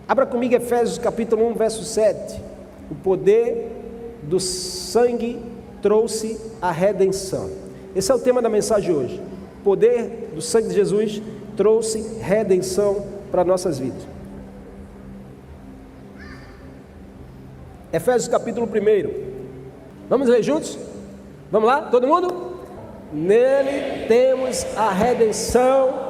Abra comigo Efésios capítulo 1, verso 7. O poder do sangue trouxe a redenção. Esse é o tema da mensagem de hoje. O poder do sangue de Jesus trouxe redenção para nossas vidas. Efésios capítulo 1. Vamos ler juntos? Vamos lá, todo mundo? Nele temos a redenção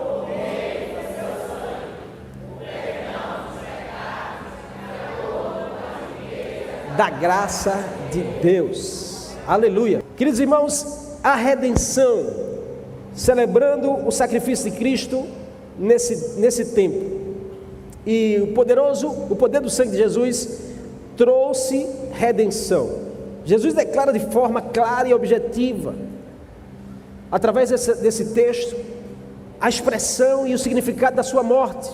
da graça de Deus. Aleluia. Queridos irmãos, a redenção, celebrando o sacrifício de Cristo nesse tempo. E o poder do sangue de Jesus trouxe redenção. Jesus declara de forma clara e objetiva, através desse texto, a expressão e o significado da sua morte.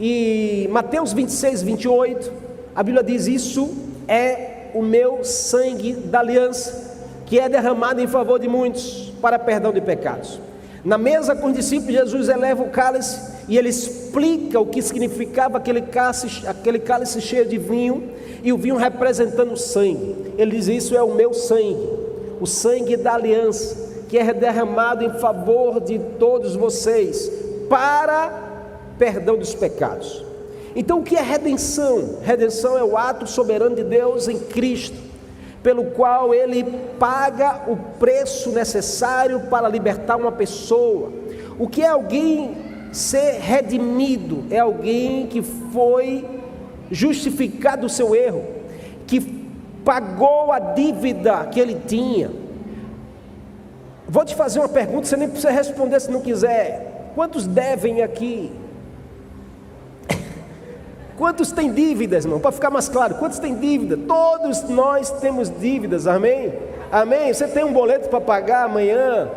E Mateus 26, 28, a Bíblia diz: isso é o meu sangue da aliança, que é derramado em favor de muitos, para perdão de pecados. Na mesa com os discípulos, Jesus eleva o cálice e ele explica o que significava aquele cálice cheio de vinho, e o vinho representando o sangue. Ele diz: isso é o meu sangue, o sangue da aliança, que é derramado em favor de todos vocês, para perdão dos pecados. Então, o que é redenção? Redenção é o ato soberano de Deus em Cristo, pelo qual Ele paga o preço necessário para libertar uma pessoa. O que é alguém ser redimido? É alguém que foi justificado do seu erro, que pagou a dívida que ele tinha. Vou te fazer uma pergunta, você nem precisa responder se não quiser. Quantos devem aqui? Quantos têm dívidas, irmão? Para ficar mais claro, quantos têm dívida? Todos nós temos dívidas, amém? Amém? Você tem um boleto para pagar amanhã,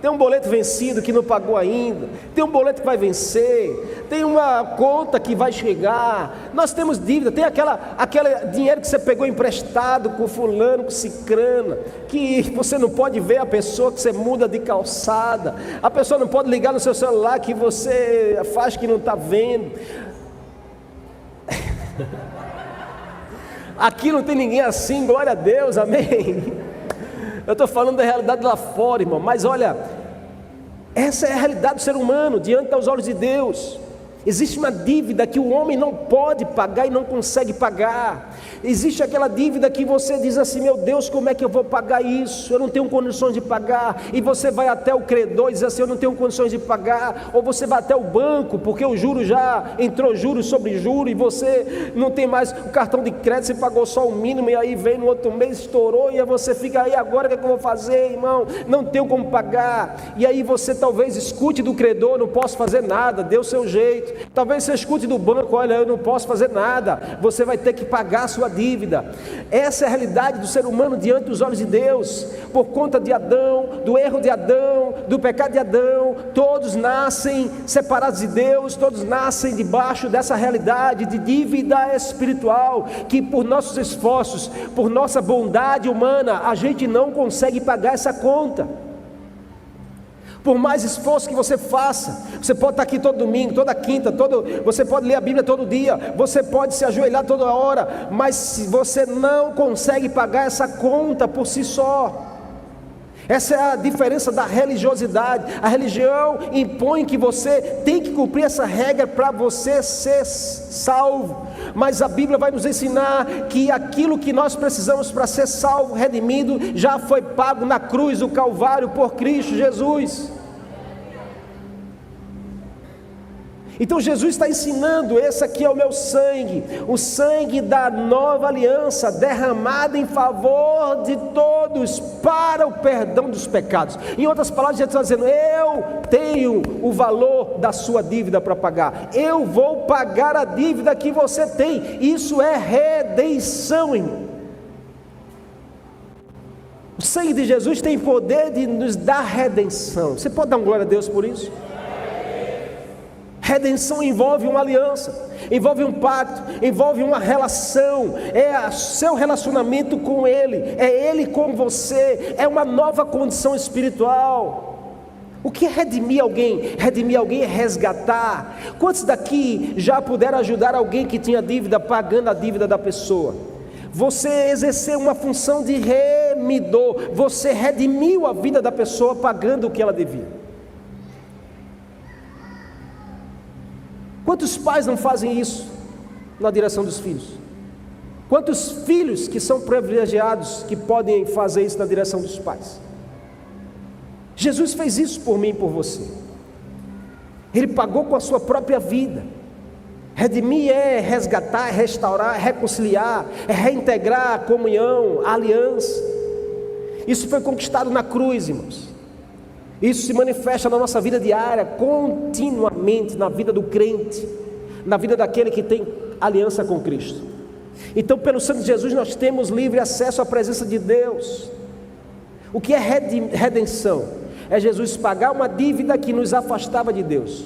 tem um boleto vencido que não pagou ainda, tem um boleto que vai vencer, tem uma conta que vai chegar. Nós temos dívida, tem aquele dinheiro que você pegou emprestado com fulano, com cicrana, que você não pode ver a pessoa que você muda de calçada, a pessoa não pode ligar no seu celular que você faz que não está vendo. Aqui não tem ninguém assim, glória a Deus, amém. Eu estou falando da realidade lá fora, irmão, mas olha, essa é a realidade do ser humano diante dos olhos de Deus. Existe uma dívida que o homem não pode pagar e não consegue pagar. Existe aquela dívida que você diz assim: meu Deus, como é que eu vou pagar isso? Eu não tenho condições de pagar. E você vai até o credor e diz assim: eu não tenho condições de pagar. Ou você vai até o banco, porque o juro já entrou juros sobre juros, e você não tem mais o cartão de crédito, você pagou só o mínimo, e aí veio no outro mês, estourou, e aí você fica aí: agora o que é que eu vou fazer, irmão? Não tenho como pagar. E aí você talvez escute do credor: não posso fazer nada, dê o seu jeito. Talvez você escute do banco: olha, eu não posso fazer nada, você vai ter que pagar a sua dívida. Essa é a realidade do ser humano diante dos olhos de Deus. Por conta de Adão, do erro de Adão, do pecado de Adão, todos nascem separados de Deus, todos nascem debaixo dessa realidade de dívida espiritual, que por nossos esforços, por nossa bondade humana, a gente não consegue pagar essa conta. Por mais esforço que você faça, você pode estar aqui todo domingo, toda quinta, você pode ler a Bíblia todo dia, você pode se ajoelhar toda hora, mas se você não consegue pagar essa conta por si só. Essa é a diferença da religiosidade. A religião impõe que você tem que cumprir essa regra para você ser salvo, mas a Bíblia vai nos ensinar que aquilo que nós precisamos para ser salvo, redimido, já foi pago na cruz do Calvário por Cristo Jesus. Então Jesus está ensinando: esse aqui é o meu sangue, o sangue da nova aliança, derramado em favor de todos, para o perdão dos pecados. Em outras palavras, Jesus está dizendo: eu tenho o valor da sua dívida para pagar, eu vou pagar a dívida que você tem. Isso é redenção, irmão. O sangue de Jesus tem poder de nos dar redenção. Você pode dar um glória a Deus por isso? Redenção envolve uma aliança, envolve um pacto, envolve uma relação, é o seu relacionamento com Ele, é Ele com você, é uma nova condição espiritual. O que é redimir alguém? Redimir alguém é resgatar. Quantos daqui já puderam ajudar alguém que tinha dívida, pagando a dívida da pessoa? Você exerceu uma função de remidor, você redimiu a vida da pessoa pagando o que ela devia. Quantos pais não fazem isso na direção dos filhos? Quantos filhos que são privilegiados que podem fazer isso na direção dos pais? Jesus fez isso por mim e por você. Ele pagou com a sua própria vida. Redimir é resgatar, é restaurar, é reconciliar, é reintegrar a comunhão, a aliança. Isso foi conquistado na cruz, irmãos. Isso se manifesta na nossa vida diária, continuamente, na vida do crente, na vida daquele que tem aliança com Cristo. Então, pelo sangue de Jesus, nós temos livre acesso à presença de Deus. O que é redenção? É Jesus pagar uma dívida que nos afastava de Deus.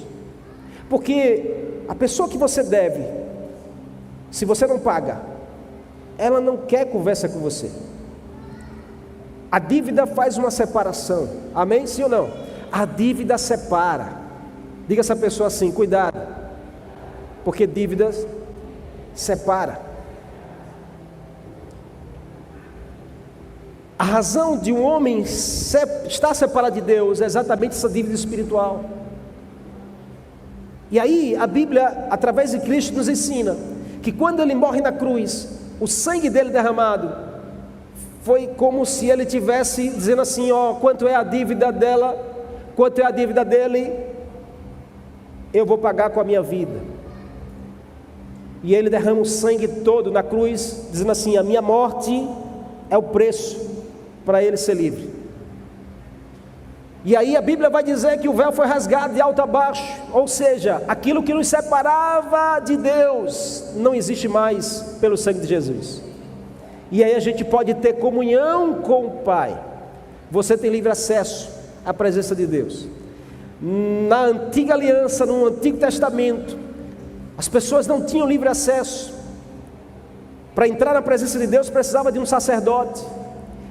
Porque a pessoa que você deve, se você não paga, ela não quer conversa com você. A dívida faz uma separação. Amém? Sim ou não? A dívida separa. Diga essa pessoa assim: cuidado, porque dívidas separa. A razão de um homem estar separado de Deus é exatamente essa dívida espiritual. E aí a Bíblia, através de Cristo, nos ensina que quando Ele morre na cruz, o sangue dele derramado foi como se Ele tivesse dizendo assim: ó, quanto é a dívida dela, quanto é a dívida dele, eu vou pagar com a minha vida. E Ele derrama o sangue todo na cruz, dizendo assim: a minha morte é o preço para ele ser livre. E aí a Bíblia vai dizer que o véu foi rasgado de alto a baixo, ou seja, aquilo que nos separava de Deus não existe mais pelo sangue de Jesus. E aí a gente pode ter comunhão com o Pai. Você tem livre acesso à presença de Deus. Na antiga aliança, no Antigo Testamento, as pessoas não tinham livre acesso. Para entrar na presença de Deus precisava de um sacerdote,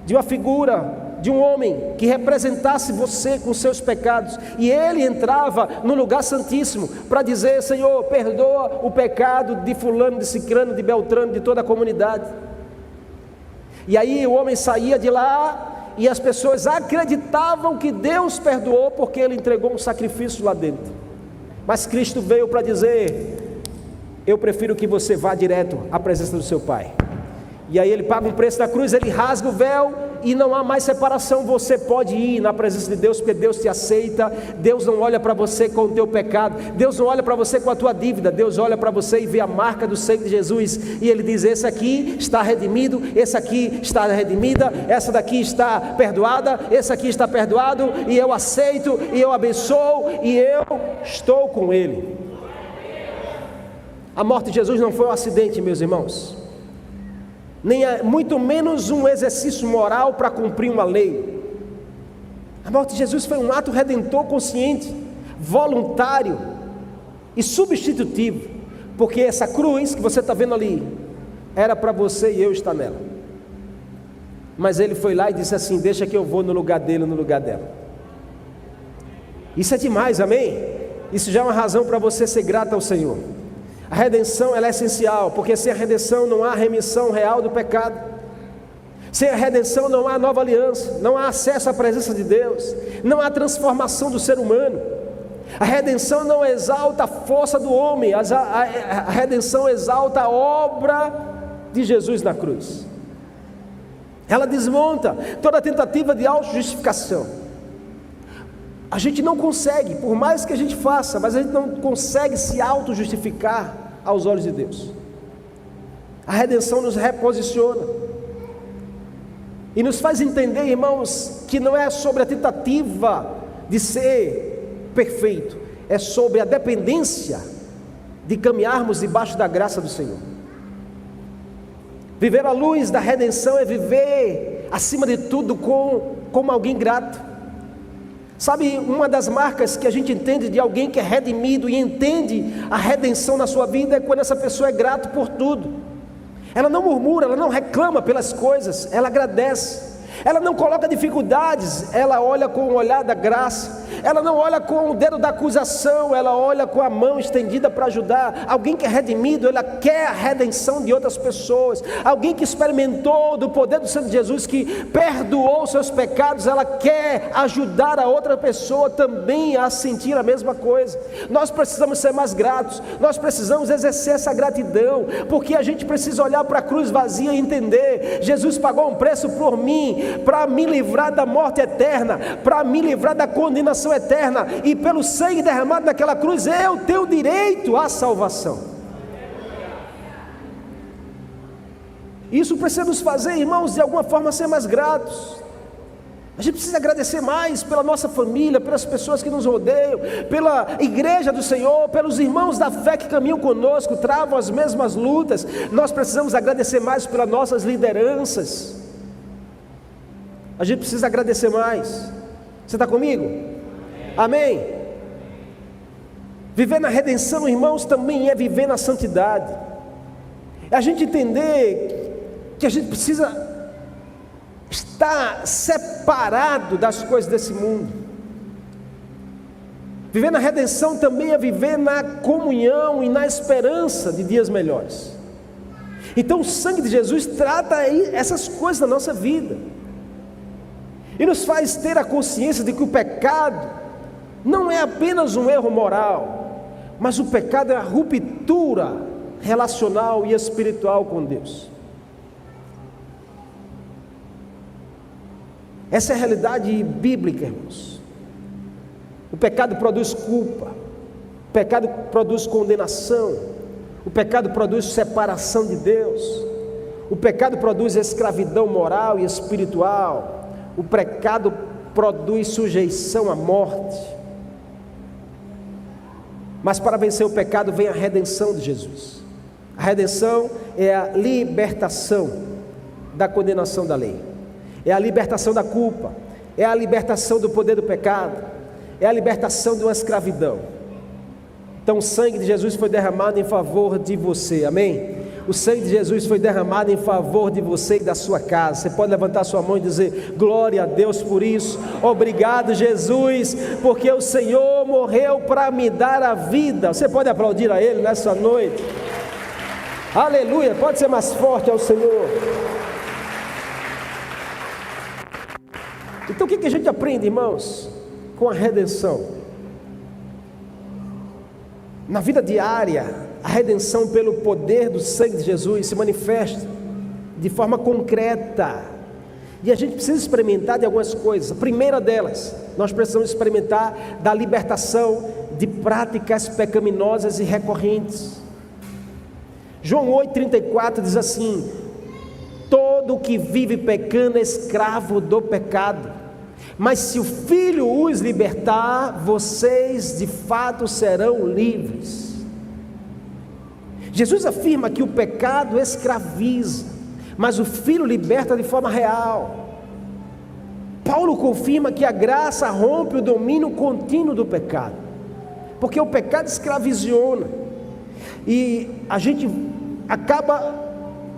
de uma figura, de um homem que representasse você com seus pecados, e ele entrava no lugar santíssimo para dizer: Senhor, perdoa o pecado de fulano, de cicrano, de beltrano, de toda a comunidade. E aí o homem saía de lá e as pessoas acreditavam que Deus perdoou porque ele entregou um sacrifício lá dentro. Mas Cristo veio para dizer: eu prefiro que você vá direto à presença do seu Pai. E aí ele paga um preço na cruz, ele rasga o véu e não há mais separação. Você pode ir na presença de Deus, porque Deus te aceita. Deus não olha para você com o teu pecado, Deus não olha para você com a tua dívida. Deus olha para você e vê a marca do sangue de Jesus, e Ele diz: esse aqui está redimido, esse aqui está redimida, essa daqui está perdoada, esse aqui está perdoado, e eu aceito, e eu abençoo, e eu estou com Ele. A morte de Jesus não foi um acidente, meus irmãos, nem muito menos um exercício moral para cumprir uma lei. A morte de Jesus foi um ato redentor consciente, voluntário e substitutivo, porque essa cruz que você está vendo ali era para você e eu estar nela, mas Ele foi lá e disse assim: deixa que eu vou no lugar dele, no lugar dela. Isso é demais, amém? Isso já é uma razão para você ser grato ao Senhor. A redenção, ela é essencial, porque sem a redenção não há remissão real do pecado. Sem a redenção não há nova aliança, não há acesso à presença de Deus, não há transformação do ser humano. A redenção não exalta a força do homem, a redenção exalta a obra de Jesus na cruz. Ela desmonta toda tentativa de autojustificação. A gente não consegue, por mais que a gente faça, mas a gente não consegue se auto-justificar aos olhos de Deus. A redenção nos reposiciona e nos faz entender, irmãos, que não é sobre a tentativa de ser perfeito, é sobre a dependência de caminharmos debaixo da graça do Senhor. Viver à luz da redenção é viver, acima de tudo, como alguém grato. Sabe, uma das marcas que a gente entende de alguém que é redimido e entende a redenção na sua vida é quando essa pessoa é grata por tudo. Ela não murmura, ela não reclama pelas coisas, ela agradece. Ela não coloca dificuldades, ela olha com o olhar da graça. Ela não olha com o dedo da acusação, ela olha com a mão estendida para ajudar. Alguém que é redimido, ela quer a redenção de outras pessoas. Alguém que experimentou do poder do sangue de Jesus, que perdoou seus pecados, ela quer ajudar a outra pessoa também a sentir a mesma coisa. Nós precisamos ser mais gratos, nós precisamos exercer essa gratidão, porque a gente precisa olhar para a cruz vazia e entender: Jesus pagou um preço por mim, para me livrar da morte eterna, para me livrar da condenação eterna, e pelo sangue derramado naquela cruz eu tenho direito à salvação. Isso precisa nos fazer, irmãos, de alguma forma ser mais gratos. A gente precisa agradecer mais pela nossa família, pelas pessoas que nos rodeiam, pela igreja do Senhor, pelos irmãos da fé que caminham conosco, travam as mesmas lutas. Nós precisamos agradecer mais pelas nossas lideranças. A gente precisa agradecer mais. Você está comigo? Amém? Viver na redenção, irmãos, também é viver na santidade. É a gente entender que a gente precisa estar separado das coisas desse mundo. Viver na redenção também é viver na comunhão e na esperança de dias melhores. Então o sangue de Jesus trata essas coisas da nossa vida, e nos faz ter a consciência de que o pecado não é apenas um erro moral, mas o pecado é a ruptura relacional e espiritual com Deus. Essa é a realidade bíblica, irmãos. O pecado produz culpa, o pecado produz condenação, o pecado produz separação de Deus, o pecado produz escravidão moral e espiritual, o pecado produz sujeição à morte. Mas para vencer o pecado vem a redenção de Jesus. A redenção é a libertação da condenação da lei, é a libertação da culpa, é a libertação do poder do pecado, é a libertação de uma escravidão. Então o sangue de Jesus foi derramado em favor de você, amém? O sangue de Jesus foi derramado em favor de você e da sua casa. Você pode levantar sua mão e dizer: glória a Deus por isso. Obrigado, Jesus, porque o Senhor morreu para me dar a vida. Você pode aplaudir a Ele nessa noite? Aleluia, pode ser mais forte ao Senhor. Então o que a gente aprende, irmãos, com a redenção? Na vida diária, a redenção pelo poder do sangue de Jesus se manifesta de forma concreta, e a gente precisa experimentar de algumas coisas. A primeira delas, nós precisamos experimentar da libertação de práticas pecaminosas e recorrentes. João 8,34 diz assim: todo que vive pecando é escravo do pecado, mas se o Filho os libertar, vocês de fato serão livres. Jesus afirma que o pecado escraviza, mas o Filho liberta de forma real. Paulo confirma que a graça rompe o domínio contínuo do pecado, porque o pecado escravisiona, e a gente acaba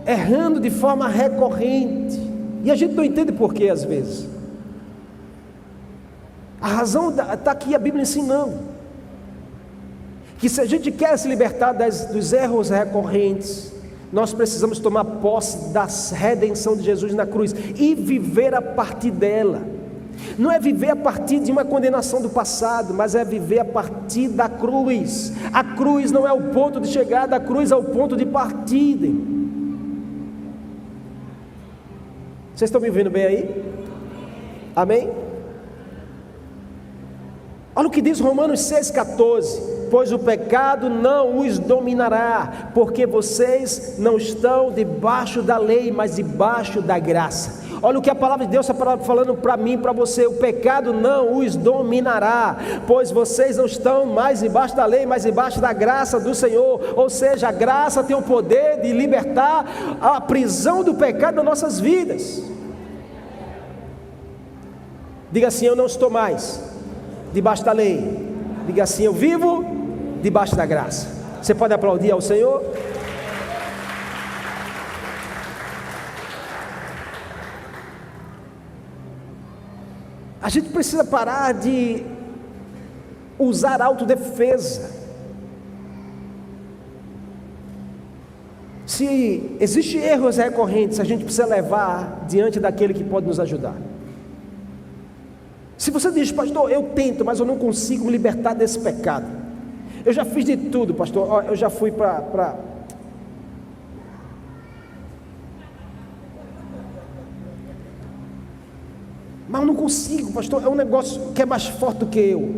errando de forma recorrente, e a gente não entende por quê às vezes. A razão está aqui, a Bíblia ensinando que se a gente quer se libertar dos erros recorrentes, nós precisamos tomar posse da redenção de Jesus na cruz e viver a partir dela. Não é viver a partir de uma condenação do passado, mas é viver a partir da cruz. A cruz não é o ponto de chegada, a cruz é o ponto de partida. Vocês estão me ouvindo bem aí? Amém? Olha o que diz Romanos 6,14: pois o pecado não os dominará, porque vocês não estão debaixo da lei, mas debaixo da graça. Olha o que a palavra de Deus está falando para mim e para você: o pecado não os dominará, pois vocês não estão mais debaixo da lei, mas debaixo da graça do Senhor. Ou seja, a graça tem o poder de libertar a prisão do pecado das nossas vidas. Diga assim: eu não estou mais debaixo da lei. Diga assim: eu vivo debaixo da graça. Você pode aplaudir ao Senhor? A gente precisa parar de usar autodefesa. Se existem erros recorrentes, a gente precisa levar diante daquele que pode nos ajudar. Se você diz, pastor, eu tento, mas eu não consigo me libertar desse pecado. Eu já fiz de tudo, pastor. Eu já fui para mas eu não consigo, pastor. É um negócio que é mais forte do que eu.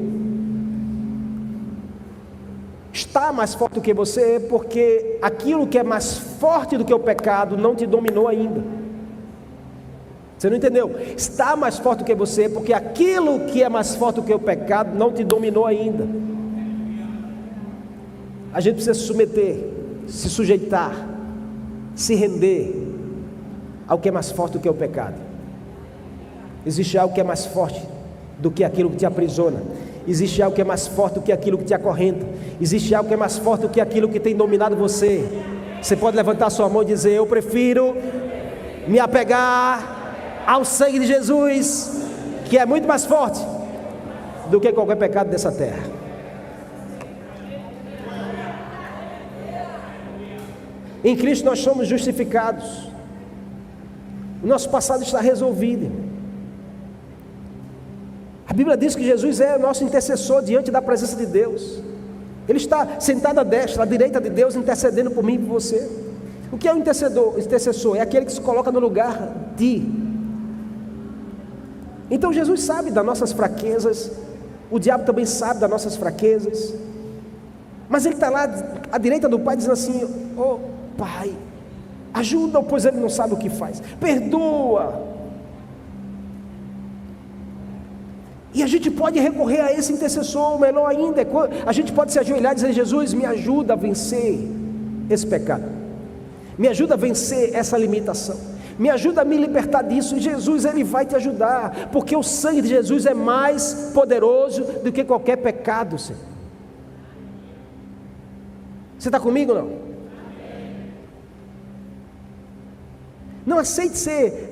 Está mais forte do que você, porque aquilo que é mais forte do que o pecado não te dominou ainda. Você não entendeu? Está mais forte do que você, porque aquilo que é mais forte do que o pecado não te dominou ainda. A gente precisa se submeter, se sujeitar, se render ao que é mais forte do que o pecado. Existe algo que é mais forte do que aquilo que te aprisiona. Existe algo que é mais forte do que aquilo que te acorrenta. Existe algo que é mais forte do que aquilo que tem dominado você. Você pode levantar sua mão e dizer: eu prefiro me apegar ao sangue de Jesus, que é muito mais forte do que qualquer pecado dessa terra. Em Cristo nós somos justificados. O nosso passado está resolvido. A Bíblia diz que Jesus é nosso intercessor diante da presença de Deus. Ele está sentado à destra, à direita de Deus, intercedendo por mim e por você. O que é o intercessor? É aquele que se coloca no lugar de. Então Jesus sabe das nossas fraquezas, o diabo também sabe das nossas fraquezas, mas ele está lá à direita do Pai dizendo assim: oh Pai, ajuda-o, pois ele não sabe o que faz, perdoa. E a gente pode recorrer a esse intercessor, melhor ainda, a gente pode se ajoelhar e dizer: Jesus, me ajuda a vencer esse pecado, me ajuda a vencer essa limitação, me ajuda a me libertar disso. E Jesus, Ele vai te ajudar, porque o sangue de Jesus é mais poderoso do que qualquer pecado, Senhor. Você está comigo ou não? Não aceite ser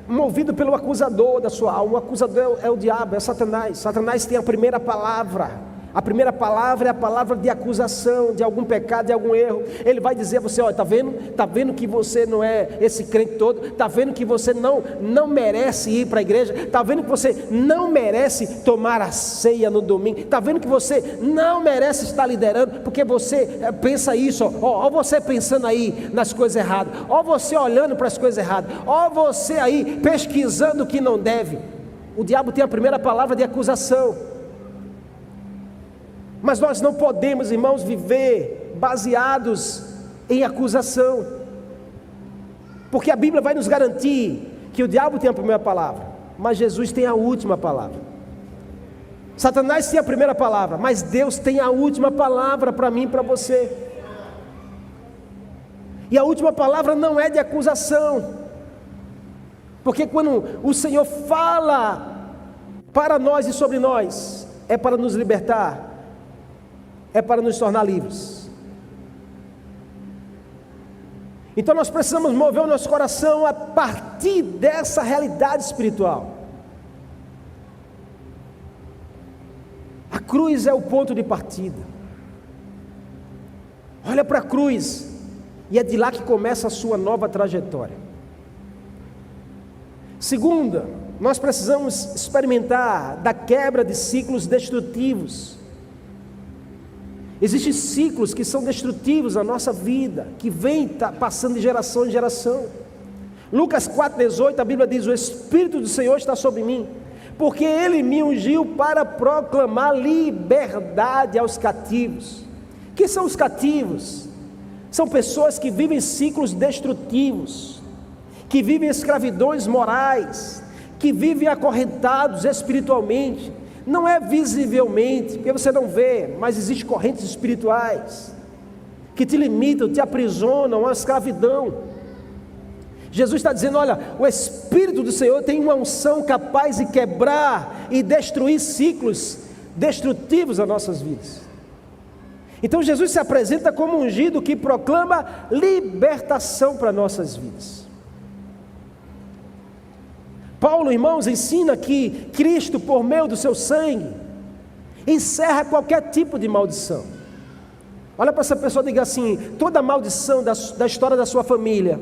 movido pelo acusador da sua alma. O acusador é o diabo, é Satanás. Satanás tem a primeira palavra. A primeira palavra é a palavra de acusação de algum pecado, de algum erro. Ele vai dizer a você: olha, está vendo que você não é esse crente todo, está vendo que você não merece ir para a igreja, está vendo que você não merece tomar a ceia no domingo, está vendo que você não merece estar liderando, porque você pensa isso, ó você pensando aí nas coisas erradas, ó você olhando para as coisas erradas, ó você aí pesquisando o que não deve. O diabo tem a primeira palavra de acusação. Mas nós não podemos, irmãos, viver baseados em acusação, porque a Bíblia vai nos garantir que o diabo tem a primeira palavra, mas Jesus tem a última palavra. Satanás tem a primeira palavra, mas Deus tem a última palavra para mim e para você. E a última palavra não é de acusação, porque quando o Senhor fala para nós e sobre nós, é para nos libertar, é para nos tornar livres. Então nós precisamos mover o nosso coração a partir dessa realidade espiritual. A cruz é o ponto de partida. Olha para a cruz, e é de lá que começa a sua nova trajetória. Segunda, nós precisamos experimentar da quebra de ciclos destrutivos. Existem ciclos que são destrutivos na nossa vida, que vem passando de geração em geração. Lucas 4,18, a Bíblia diz: o Espírito do Senhor está sobre mim, porque Ele me ungiu para proclamar liberdade aos cativos. Quem são os cativos? São pessoas que vivem ciclos destrutivos, que vivem escravidões morais, que vivem acorrentados espiritualmente. Não é visivelmente, porque você não vê, mas existem correntes espirituais que te limitam, te aprisionam à escravidão. Jesus está dizendo: olha, o Espírito do Senhor tem uma unção capaz de quebrar e destruir ciclos destrutivos nas nossas vidas. Então Jesus se apresenta como ungido que proclama libertação para nossas vidas. Paulo, irmãos, ensina que Cristo, por meio do seu sangue, encerra qualquer tipo de maldição. Olha para essa pessoa e diga assim: toda maldição da história da sua família,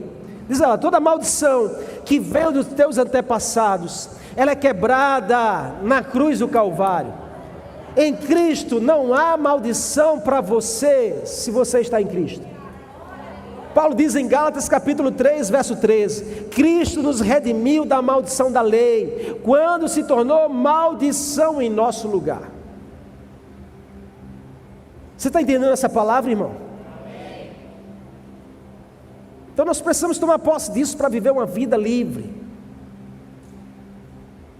diz ela, toda maldição que veio dos teus antepassados, ela é quebrada na cruz do Calvário. Em Cristo não há maldição para você, se você está em Cristo. Paulo diz em Gálatas capítulo 3, verso 13: Cristo nos redimiu da maldição da lei, quando se tornou maldição em nosso lugar. Você está entendendo essa palavra, irmão? Então nós precisamos tomar posse disso para viver uma vida livre.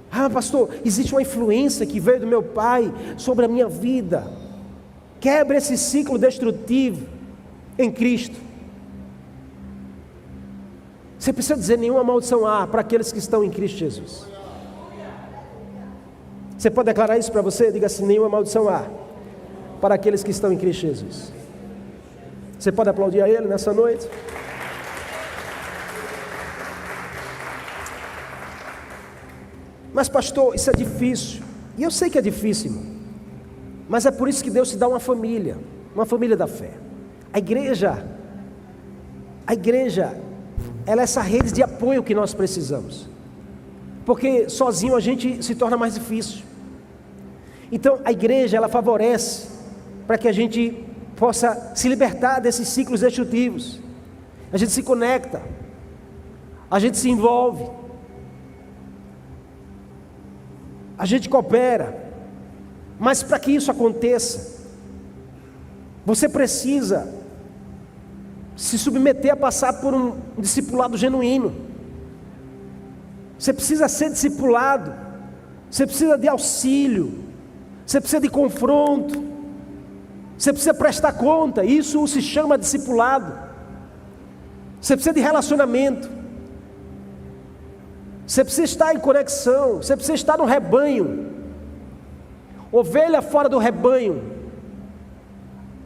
Ah, pastor, existe uma influência que veio do meu pai sobre a minha vida. Quebre esse ciclo destrutivo em Cristo. Você precisa dizer: nenhuma maldição há para aqueles que estão em Cristo Jesus. Você pode declarar isso para você? Diga assim: nenhuma maldição há para aqueles que estão em Cristo Jesus. Você pode aplaudir a Ele nessa noite? Mas pastor, isso é difícil. E eu sei que é difícil, irmão. Mas é por isso que Deus te dá uma família da fé. A igreja, ela é essa rede de apoio que nós precisamos. Porque sozinho a gente se torna mais difícil. Então a igreja, ela favorece para que a gente possa se libertar desses ciclos destrutivos. A gente se conecta, a gente se envolve, a gente coopera. Mas para que isso aconteça, você precisa se submeter a passar por um discipulado genuíno. Você precisa ser discipulado, você precisa de auxílio, você precisa de confronto, você precisa prestar conta. Isso se chama discipulado. Você precisa de relacionamento, você precisa estar em conexão, você precisa estar no rebanho. Ovelha fora do rebanho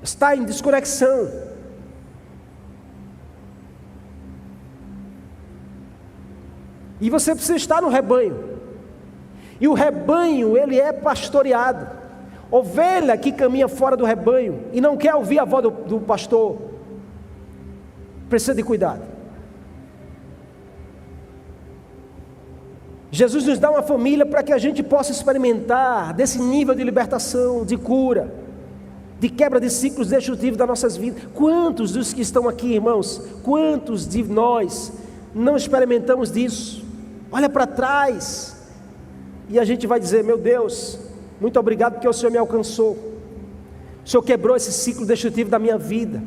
está em desconexão. E você precisa estar no rebanho. E o rebanho, ele é pastoreado. Ovelha que caminha fora do rebanho e não quer ouvir a voz do pastor, precisa de cuidado. Jesus nos dá uma família para que a gente possa experimentar desse nível de libertação, de cura, de quebra de ciclos destrutivos das nossas vidas. Quantos dos que estão aqui, irmãos, quantos de nós não experimentamos disso? Olha para trás e a gente vai dizer: meu Deus, muito obrigado porque o Senhor me alcançou, o Senhor quebrou esse ciclo destrutivo da minha vida.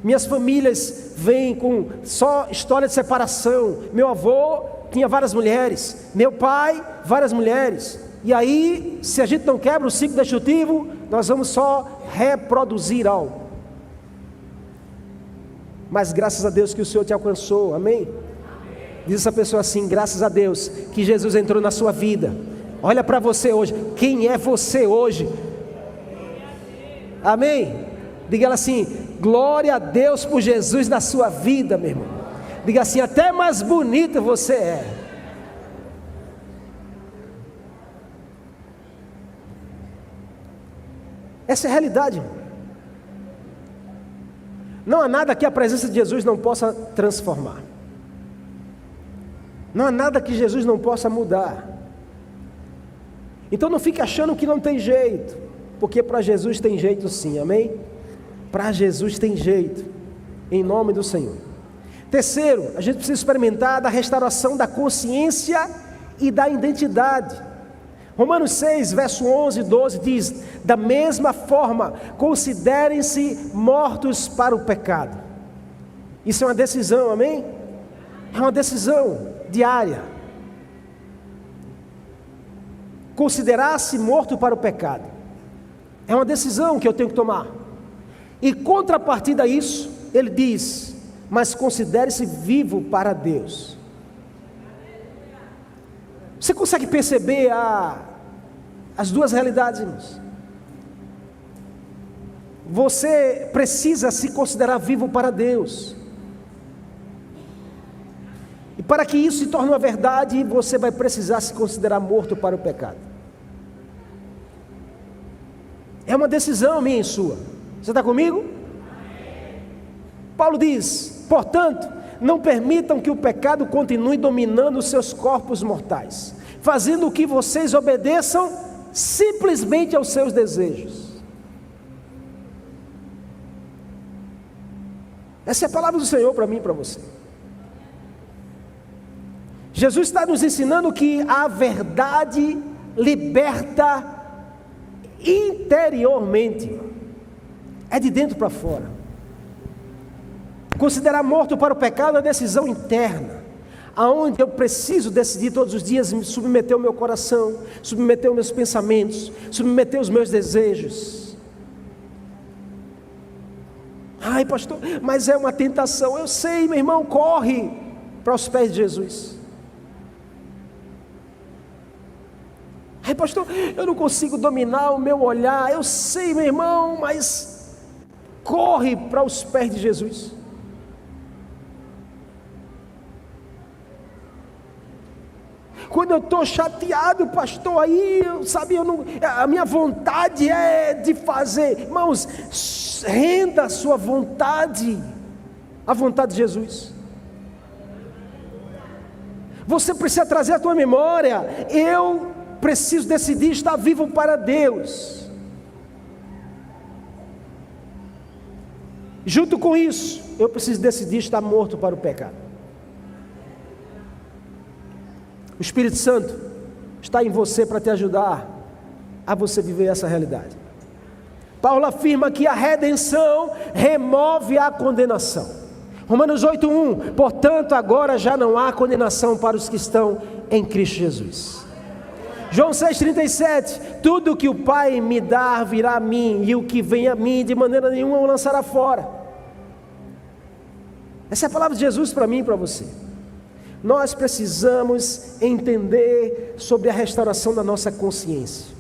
Minhas famílias vêm com só história de separação. Meu avô tinha várias mulheres, meu pai, várias mulheres. E aí, se a gente não quebra o ciclo destrutivo, nós vamos só reproduzir algo. Mas graças a Deus que o Senhor te alcançou, amém? Diz essa pessoa assim: graças a Deus que Jesus entrou na sua vida. Olha para você hoje, quem é você hoje? Amém? Diga ela assim: glória a Deus por Jesus na sua vida, meu irmão. Diga assim: até mais bonito você é. Essa é a realidade, irmão. Não há nada que a presença de Jesus não possa transformar. Não há nada que Jesus não possa mudar. Então não fique achando que não tem jeito, porque para Jesus tem jeito sim, amém? Para Jesus tem jeito, em nome do Senhor. Terceiro, a gente precisa experimentar da restauração da consciência e da identidade. Romanos 6, verso 11 e 12 diz: da mesma forma, considerem-se mortos para o pecado. Isso é uma decisão, amém? É uma decisão diária. Considerar-se morto para o pecado é uma decisão que eu tenho que tomar. E contrapartida a isso, ele diz: mas considere-se vivo para Deus. Você consegue perceber as duas realidades, irmãos? Você precisa se considerar vivo para Deus. E para que isso se torne uma verdade, você vai precisar se considerar morto para o pecado. É uma decisão minha e sua. Você está comigo? Paulo diz: portanto, não permitam que o pecado continue dominando os seus corpos mortais, fazendo que vocês obedeçam simplesmente aos seus desejos. Essa é a palavra do Senhor para mim e para você. Jesus está nos ensinando que a verdade liberta interiormente, é de dentro para fora. Considerar morto para o pecado é uma decisão interna, aonde eu preciso decidir todos os dias me submeter o meu coração, submeter os meus pensamentos, submeter os meus desejos. Ai, pastor, mas é uma tentação. Eu sei, meu irmão, corre para os pés de Jesus. Ai, pastor, eu não consigo dominar o meu olhar. Eu sei, meu irmão, mas corre para os pés de Jesus. Quando eu estou chateado, pastor, aí, sabe, a minha vontade é de fazer. Irmãos, renda a sua vontade à vontade de Jesus. Você precisa trazer à tua memória: eu preciso decidir estar vivo para Deus. Junto com isso, eu preciso decidir estar morto para o pecado. O Espírito Santo está em você para te ajudar a você viver essa realidade. Paulo afirma que a redenção remove a condenação. Romanos 8:1, portanto agora já não há condenação para os que estão em Cristo Jesus. João 6,37, tudo que o Pai me dá virá a mim, e o que vem a mim de maneira nenhuma o lançará fora. Essa é a palavra de Jesus para mim e para você. Nós precisamos entender sobre a restauração da nossa consciência.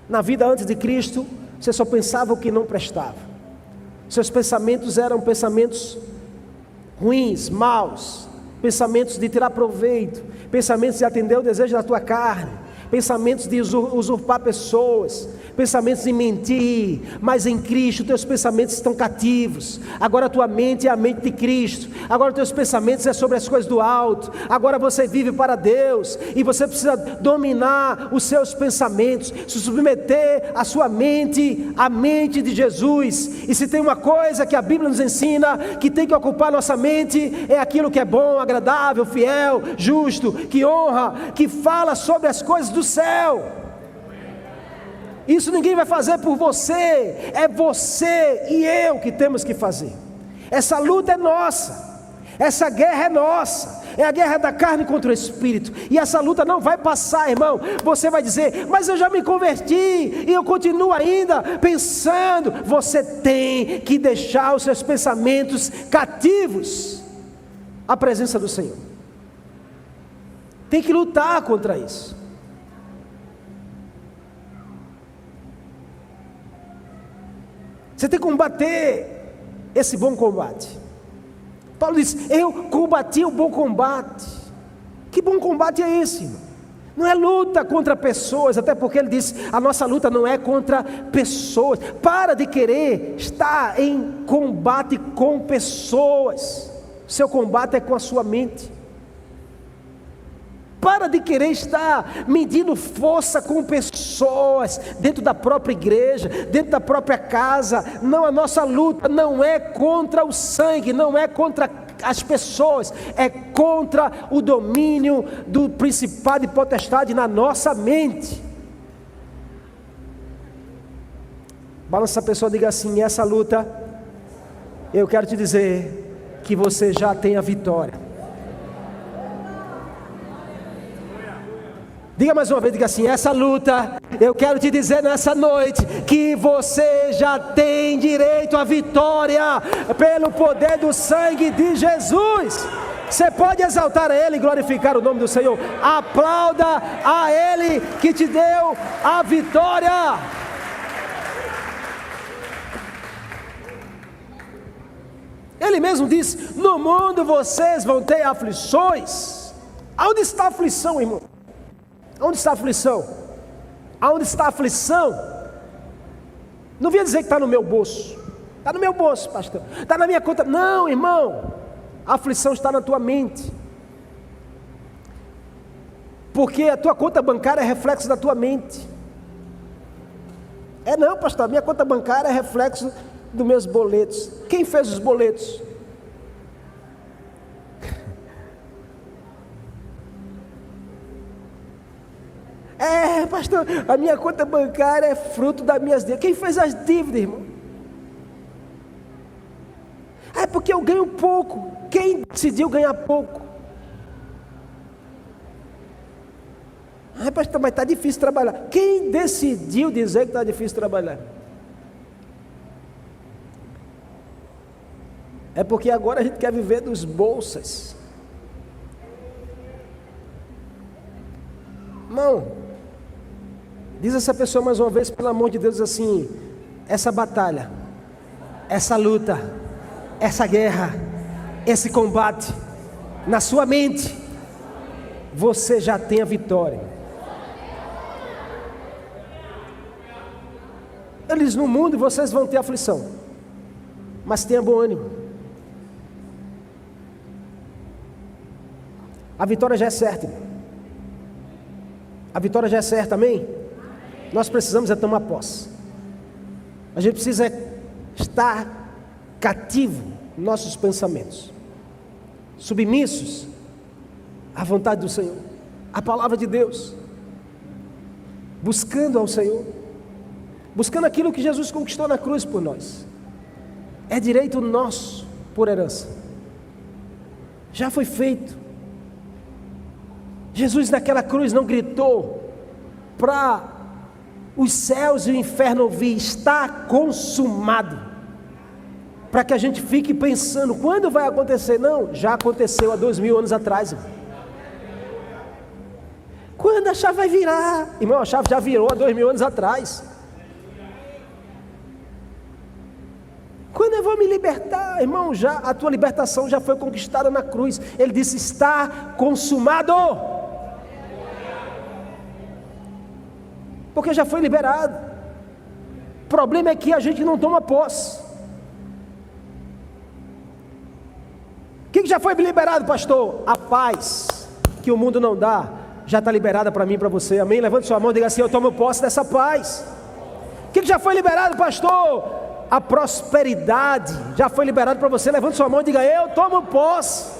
Na vida antes de Cristo, você só pensava o que não prestava. Seus pensamentos eram pensamentos ruins, maus, pensamentos de tirar proveito, pensamentos de atender o desejo da tua carne, pensamentos de usurpar pessoas, pensamentos de mentir. Mas em Cristo teus pensamentos estão cativos. Agora a tua mente é a mente de Cristo. Agora teus pensamentos é sobre as coisas do alto. Agora você vive para Deus, e você precisa dominar os seus pensamentos, se submeter a sua mente à mente de Jesus. E se tem uma coisa que a Bíblia nos ensina que tem que ocupar nossa mente, é aquilo que é bom, agradável, fiel, justo, que honra, que fala sobre as coisas do céu. Isso ninguém vai fazer por você, é você e eu que temos que fazer. Essa luta é nossa, essa guerra é nossa, é a guerra da carne contra o espírito, e essa luta não vai passar, irmão. Você vai dizer, mas eu já me converti e eu continuo ainda pensando. Você tem que deixar os seus pensamentos cativos à presença do Senhor. Tem que lutar contra isso. Você tem que combater esse bom combate. Paulo diz, eu combati o bom combate. Que bom combate é esse, irmão? Não é luta contra pessoas, até porque ele diz, a nossa luta não é contra pessoas. Para de querer estar em combate com pessoas. Seu combate é com a sua mente. Para de querer estar medindo força com pessoas, dentro da própria igreja, dentro da própria casa. Não, a nossa luta não é contra o sangue, não é contra as pessoas, é contra o domínio do principado e potestade na nossa mente. Balança a pessoa e diga assim, essa luta, eu quero te dizer que você já tem a vitória. Diga mais uma vez, diga assim, essa luta, eu quero te dizer nessa noite, que você já tem direito à vitória, pelo poder do sangue de Jesus. Você pode exaltar a Ele e glorificar o nome do Senhor. Aplauda a Ele que te deu a vitória. Ele mesmo disse: no mundo vocês vão ter aflições. Aonde está a aflição, irmão? Onde está a aflição? Aonde está a aflição? Não vinha dizer que está no meu bolso. Está no meu bolso, pastor. Está na minha conta. Não, irmão. A aflição está na tua mente. Porque a tua conta bancária é reflexo da tua mente. Não, pastor, a minha conta bancária é reflexo dos meus boletos. Quem fez os boletos? Pastor, a minha conta bancária é fruto das minhas dívidas. Quem fez as dívidas, irmão? Porque eu ganho pouco. Quem decidiu ganhar pouco? Pastor, mas está difícil trabalhar. Quem decidiu dizer que está difícil trabalhar? É porque agora a gente quer viver dos bolsas. Irmão, diz essa pessoa mais uma vez, pelo amor de Deus, assim: essa batalha, essa luta, essa guerra, esse combate, na sua mente, você já tem a vitória. Ele diz: no mundo vocês vão ter aflição, mas tenha bom ânimo. A vitória já é certa, irmão. A vitória já é certa, amém? Nós precisamos tomar posse. A gente precisa estar cativo nos nossos pensamentos, submissos à vontade do Senhor, à palavra de Deus, buscando ao Senhor, buscando aquilo que Jesus conquistou na cruz por nós. É direito nosso por herança. Já foi feito. Jesus naquela cruz não gritou para os céus e o inferno ouvir: está consumado, para que a gente fique pensando quando vai acontecer. Não, já aconteceu há 2000 anos atrás, irmão. Quando a chave vai virar? Irmão, a chave já virou há 2000 anos atrás. Quando eu vou me libertar? Irmão, já a tua libertação já foi conquistada na cruz. Ele disse: está consumado, porque já foi liberado. O problema é que a gente não toma posse. O que já foi liberado, pastor? A paz que o mundo não dá já está liberada para mim e para você, amém? Levante sua mão e diga assim: eu tomo posse dessa paz. O que já foi liberado, pastor? A prosperidade já foi liberado para você. Levante sua mão e diga: eu tomo posse.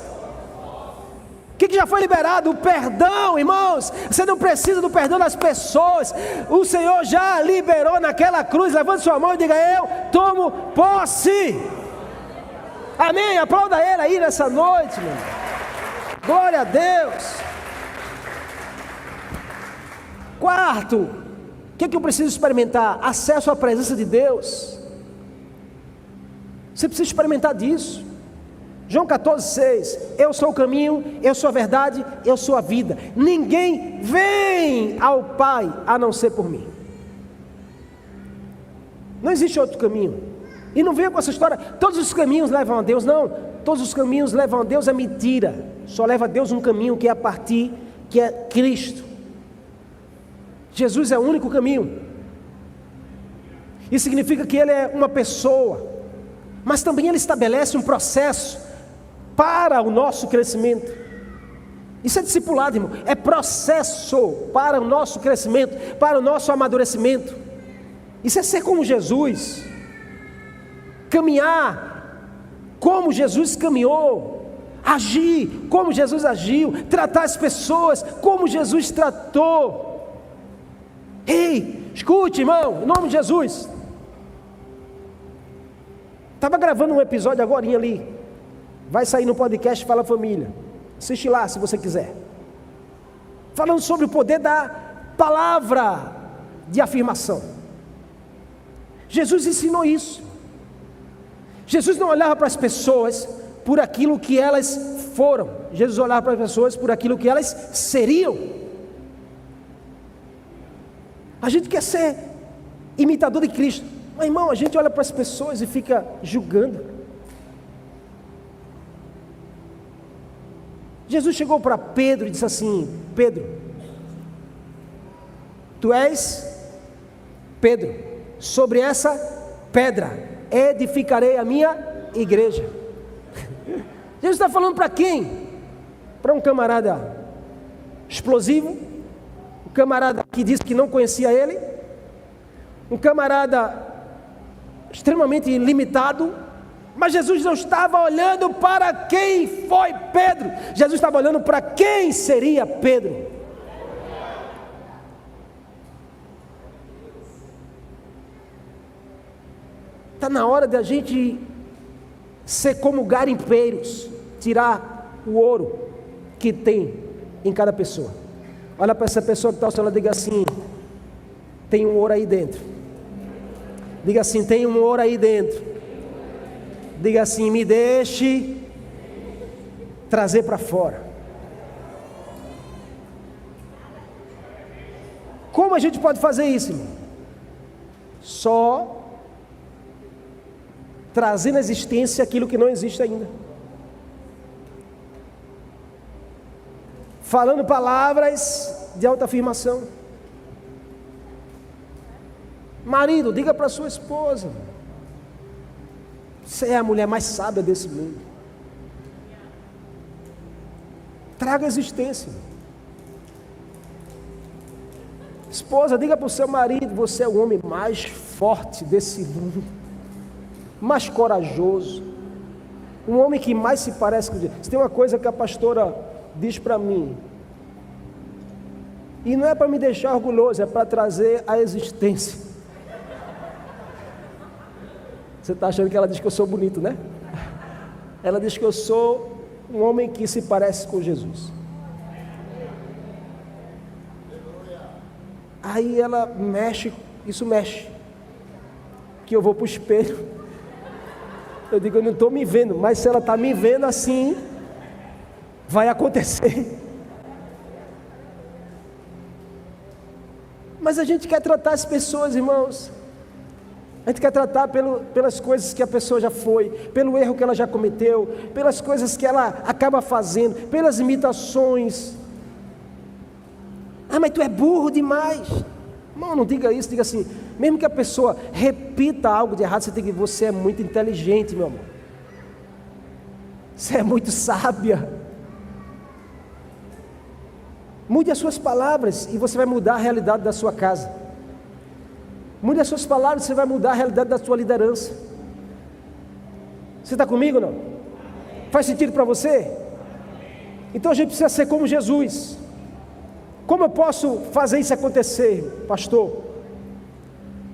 O que já foi liberado? O perdão, irmãos. Você não precisa do perdão das pessoas. O Senhor já liberou naquela cruz. Levante sua mão e diga: eu tomo posse. Amém? Aplauda Ele aí nessa noite, meu. Glória a Deus. Quarto, o que eu preciso experimentar? Acesso à presença de Deus. Você precisa experimentar disso. João 14,6: eu sou o caminho, eu sou a verdade, eu sou a vida. Ninguém vem ao Pai a não ser por mim. Não existe outro caminho. E não venha com essa história: todos os caminhos levam a Deus. Não, todos os caminhos levam a Deus é mentira. Só leva a Deus um caminho, que é a partir, que é Cristo. Jesus é o único caminho. Isso significa que Ele é uma pessoa, mas também Ele estabelece um processo para o nosso crescimento. Isso é discipulado, irmão. É processo para o nosso crescimento, para o nosso amadurecimento. Isso é ser como Jesus, caminhar como Jesus caminhou, agir como Jesus agiu, tratar as pessoas como Jesus tratou. Ei, escute, irmão, em nome de Jesus. Estava gravando um episódio agora ali. Vai sair no podcast Fala Família. Assiste lá se você quiser. Falando sobre o poder da palavra de afirmação. Jesus ensinou isso. Jesus não olhava para as pessoas por aquilo que elas foram. Jesus olhava para as pessoas por aquilo que elas seriam. A gente quer ser imitador de Cristo. Mas, irmão, a gente olha para as pessoas e fica julgando. Jesus chegou para Pedro e disse assim: Pedro, tu és Pedro, sobre essa pedra edificarei a minha igreja. Jesus está falando para quem? Para um camarada explosivo, um camarada que disse que não conhecia ele, um camarada extremamente limitado. Mas Jesus não estava olhando para quem foi Pedro, Jesus estava olhando para quem seria Pedro. Está na hora de a gente ser como garimpeiros, tirar o ouro que tem em cada pessoa. Olha para essa pessoa que está ao seu lado e diga assim: tem um ouro aí dentro. Diga assim: tem um ouro aí dentro. Diga assim: me deixe trazer para fora. Como a gente pode fazer isso, irmão? Só trazendo à existência aquilo que não existe ainda. Falando palavras de autoafirmação. Marido, diga para sua esposa: você é a mulher mais sábia desse mundo. Traga a existência. Esposa, diga para o seu marido: você é o homem mais forte desse mundo, mais corajoso, um homem que mais se parece com Deus. Se tem uma coisa que a pastora diz para mim, e não é para me deixar orgulhoso, é para trazer a existência. Você está achando que ela diz que eu sou bonito, né? Ela diz que eu sou um homem que se parece com Jesus. Aí ela mexe, isso mexe, que eu vou para o espelho, eu digo: eu não estou me vendo, mas se ela está me vendo assim, vai acontecer. Mas a gente quer tratar as pessoas, irmãos, a gente quer tratar pelas coisas que a pessoa já foi, pelo erro que ela já cometeu, pelas coisas que ela acaba fazendo, pelas imitações. Ah, mas tu é burro demais. Não diga isso, diga assim: mesmo que a pessoa repita algo de errado, você tem que dizer: você é muito inteligente, meu amor. Você é muito sábia. Mude as suas palavras e você vai mudar a realidade da sua casa. Mude as suas palavras e você vai mudar a realidade da sua liderança. Você está comigo ou não? Faz sentido para você? Então a gente precisa ser como Jesus. Como eu posso fazer isso acontecer, pastor?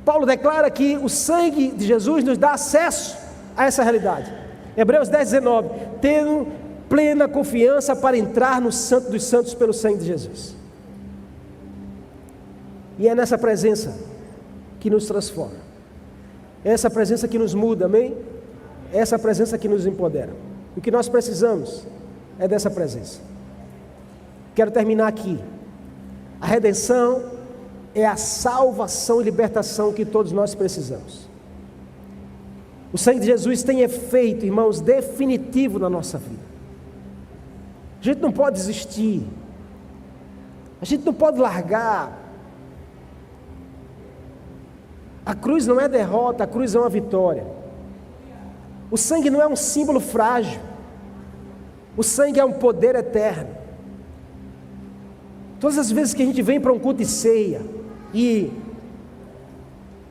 Paulo declara que o sangue de Jesus nos dá acesso a essa realidade. Hebreus 10:19, tendo plena confiança para entrar no Santo dos Santos pelo sangue de Jesus. E é nessa presença que nos transforma, é essa presença que nos muda, amém? É essa presença que nos empodera. O que nós precisamos é dessa presença. Quero terminar aqui. A redenção é a salvação e libertação que todos nós precisamos. O sangue de Jesus tem efeito, irmãos, definitivo na nossa vida. A gente não pode desistir, a gente não pode largar. A cruz não é derrota, a cruz é uma vitória. O sangue não é um símbolo frágil, o sangue é um poder eterno. Todas as vezes que a gente vem para um culto de ceia, e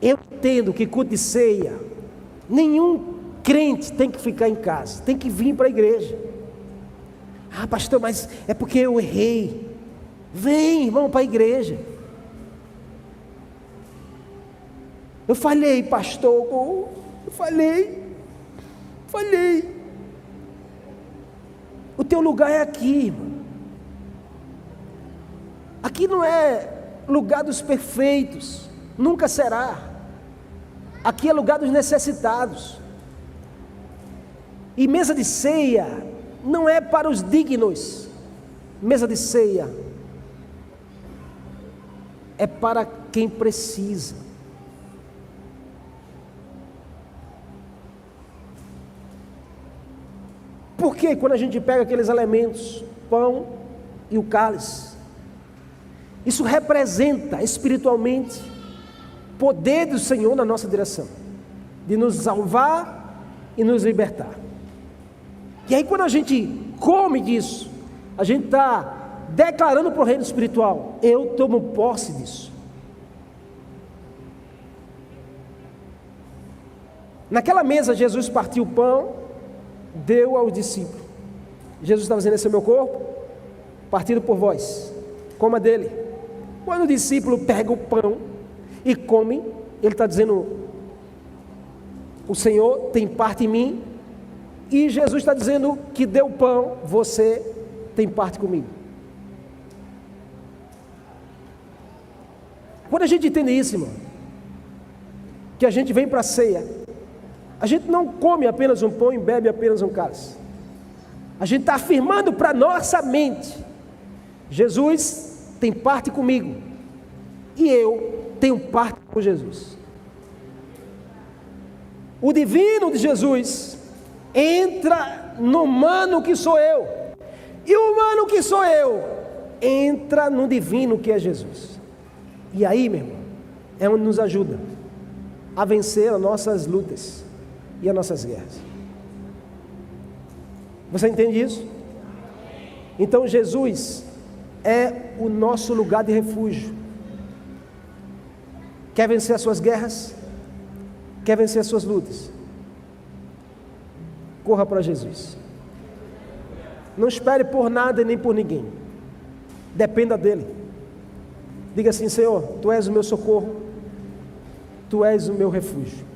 eu entendo que culto de ceia, nenhum crente tem que ficar em casa, tem que vir para a igreja. Ah, pastor, mas é porque eu errei. Vem, irmão, para a igreja. Eu falhei, pastor, eu falhei. O teu lugar é aqui, irmão. Aqui não é lugar dos perfeitos, nunca será. Aqui é lugar dos necessitados. E mesa de ceia não é para os dignos. Mesa de ceia é para quem precisa. Por que quando a gente pega aqueles elementos pão e o cálice. Isso representa espiritualmente o poder do Senhor na nossa direção, de nos salvar e nos libertar. E aí quando a gente come disso, a gente está declarando para o reino espiritual: eu tomo posse disso. Naquela mesa Jesus partiu o pão, deu aos discípulos. Jesus estava dizendo: esse é meu corpo, partido por vós, coma dele. Quando o discípulo pega o pão e come, ele está dizendo: o Senhor tem parte em mim. E Jesus está dizendo que deu o pão, você tem parte comigo. Quando a gente entende isso, irmão, que a gente vem para a ceia, a gente não come apenas um pão e bebe apenas um cálice. A gente está afirmando para a nossa mente: Jesus tem parte comigo e eu tenho parte com Jesus. O divino de Jesus entra no humano que sou eu, e o humano que sou eu entra no divino que é Jesus. E aí, meu irmão, é onde nos ajuda a vencer as nossas lutas e as nossas guerras. Você entende isso? Então Jesus é o nosso lugar de refúgio. Quer vencer as suas guerras? Quer vencer as suas lutas? Corra para Jesus. Não espere por nada e nem por ninguém. Dependa dele. Diga assim: Senhor, Tu és o meu socorro, Tu és o meu refúgio.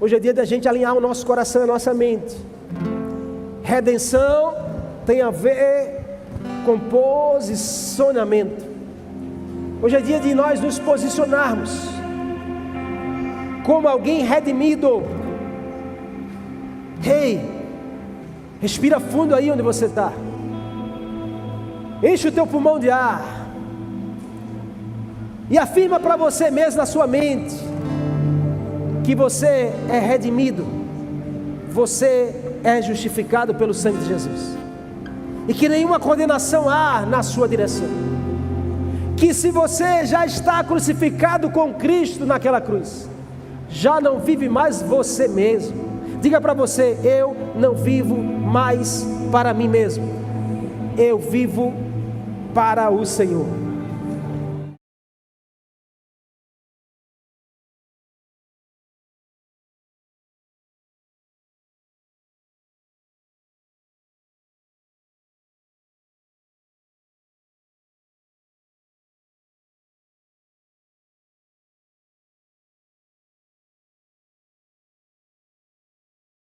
Hoje é dia da gente alinhar o nosso coração e a nossa mente. Redenção tem a ver com posicionamento. Hoje é dia de nós nos posicionarmos como alguém redimido. Ei, respira fundo aí onde você está. Enche o teu pulmão de ar e afirma para você mesmo na sua mente que você é redimido, você é justificado pelo sangue de Jesus, e que nenhuma condenação há na sua direção. Que se você já está crucificado com Cristo naquela cruz, já não vive mais você mesmo. Diga para você: eu não vivo mais para mim mesmo, eu vivo para o Senhor.